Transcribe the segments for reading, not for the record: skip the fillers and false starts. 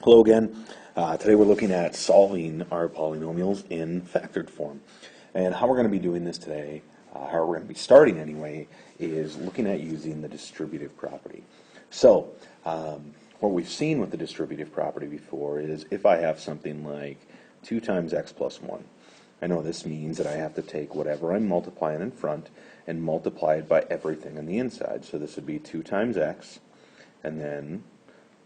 Hello again. Today we're looking at solving our polynomials in factored form. And how we're going to be doing this today, how we're going to be starting anyway, is looking at using the distributive property. So, what we've seen with the distributive property before is if I have something like 2 times x plus 1, I know this means that I have to take whatever I'm multiplying in front and multiply it by everything on the inside. So this would be 2 times x, and then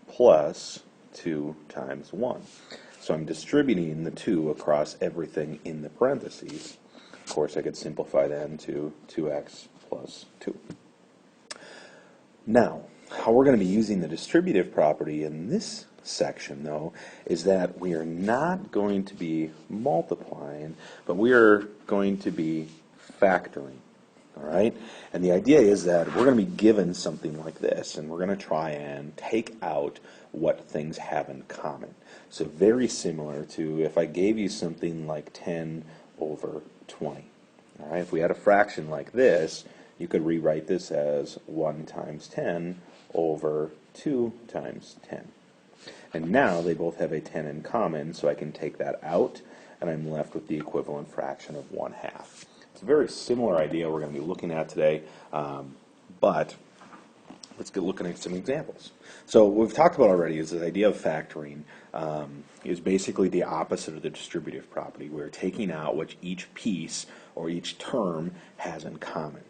plus 2 times 1. So I'm distributing the 2 across everything in the parentheses. Of course, I could simplify then to 2x plus 2. Now, how we're going to be using the distributive property in this section, though, is that we are not going to be multiplying, but we are going to be factoring. All right? And the idea is that we're going to be given something like this, and we're going to try and take out what things have in common. So very similar to if I gave you something like 10 over 20. All right? If we had a fraction like this, you could rewrite this as 1 times 10 over 2 times 10. And now they both have a 10 in common, so I can take that out, and I'm left with the equivalent fraction of 1/2. It's a very similar idea we're going to be looking at today, but let's get looking at some examples. So what we've talked about already is this idea of factoring is basically the opposite of the distributive property. We're taking out what each piece or each term has in common.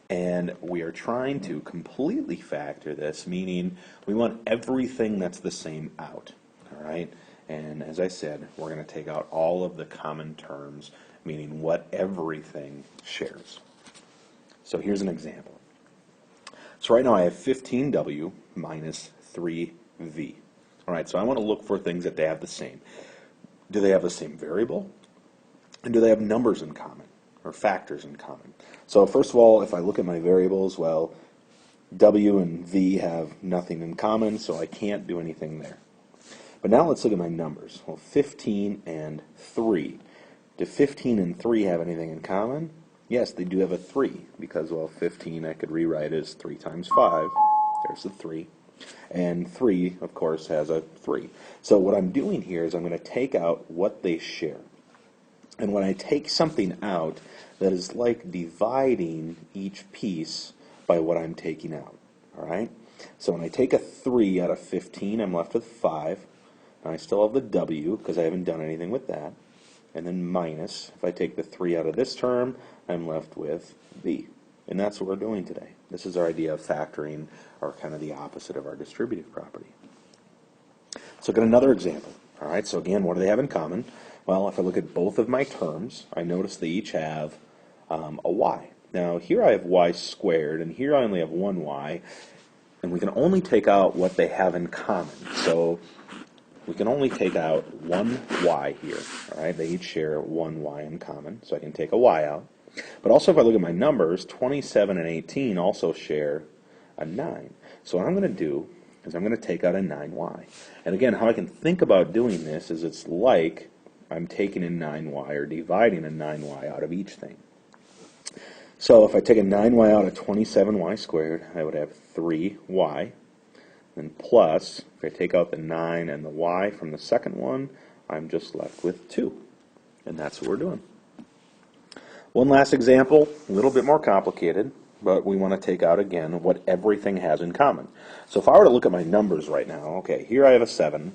And we are trying to completely factor this, meaning we want everything that's the same out. All right? And as I said, we're going to take out all of the common terms, meaning what everything shares. So here's an example. So right now I have 15w minus 3v. All right, so I want to look for things that they have the same. Do they have the same variable? And do they have numbers in common, or factors in common? So first of all, if I look at my variables, well, w and v have nothing in common, so I can't do anything there. But now let's look at my numbers. Well, 15 and 3. Do 15 and 3 have anything in common? Yes, they do have a 3, because, well, 15 I could rewrite as 3 times 5. There's the 3. And 3, of course, has a 3. So what I'm doing here is I'm going to take out what they share. And when I take something out, that is like dividing each piece by what I'm taking out. All right? So when I take a 3 out of 15, I'm left with 5. And I still have the w, because I haven't done anything with that. And then minus, if I take the 3 out of this term, I'm left with v. And that's what we're doing today. This is our idea of factoring, or kind of the opposite of our distributive property. So look at another example. All right, so again, what do they have in common? Well, if I look at both of my terms, I notice they each have a y. Now, here I have y squared, and here I only have 1y, and we can only take out what they have in common. So we can only take out 1y here. All right, they each share 1y in common, so I can take a y out. But also, if I look at my numbers, 27 and 18 also share a 9. So what I'm going to do is I'm going to take out a 9y. And again, how I can think about doing this is it's like I'm taking a 9y or dividing a 9y out of each thing. So if I take a 9y out of 27y squared, I would have 3y. And plus, if I take out the 9 and the y from the second one, I'm just left with 2. And that's what we're doing. One last example, a little bit more complicated, but we want to take out again what everything has in common. So if I were to look at my numbers right now, okay, here I have a 7.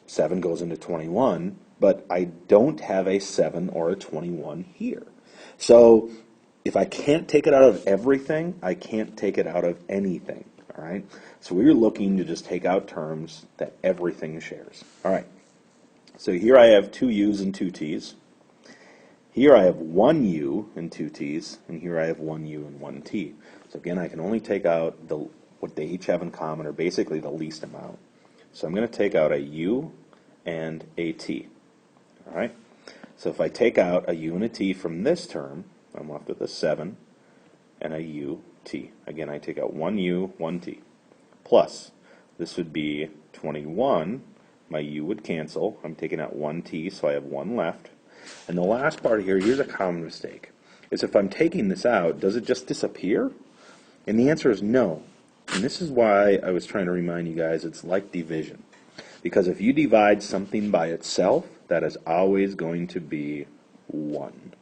7 goes into 21, but I don't have a 7 or a 21 here. So if I can't take it out of everything, I can't take it out of anything. All right? So we're looking to just take out terms that everything shares. All right. So here I have 2 u's and 2 t's. Here I have 1 u and 2 t's, and here I have 1 u and 1 t. So again, I can only take out what they each have in common, or basically the least amount. So I'm going to take out a u and a t. All right? So if I take out a u and a t from this term, I'm left with a 7 and a u t. Again, I take out 1 u, 1 t. Plus, this would be 21. My u would cancel. I'm taking out 1 t, so I have 1 left. And the last part here, here's a common mistake, is if I'm taking this out, does it just disappear? And the answer is no. And this is why I was trying to remind you guys it's like division. Because if you divide something by itself, that is always going to be 1.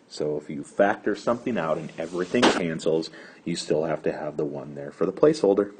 So if you factor something out and everything cancels, you still have to have the 1 there for the placeholder.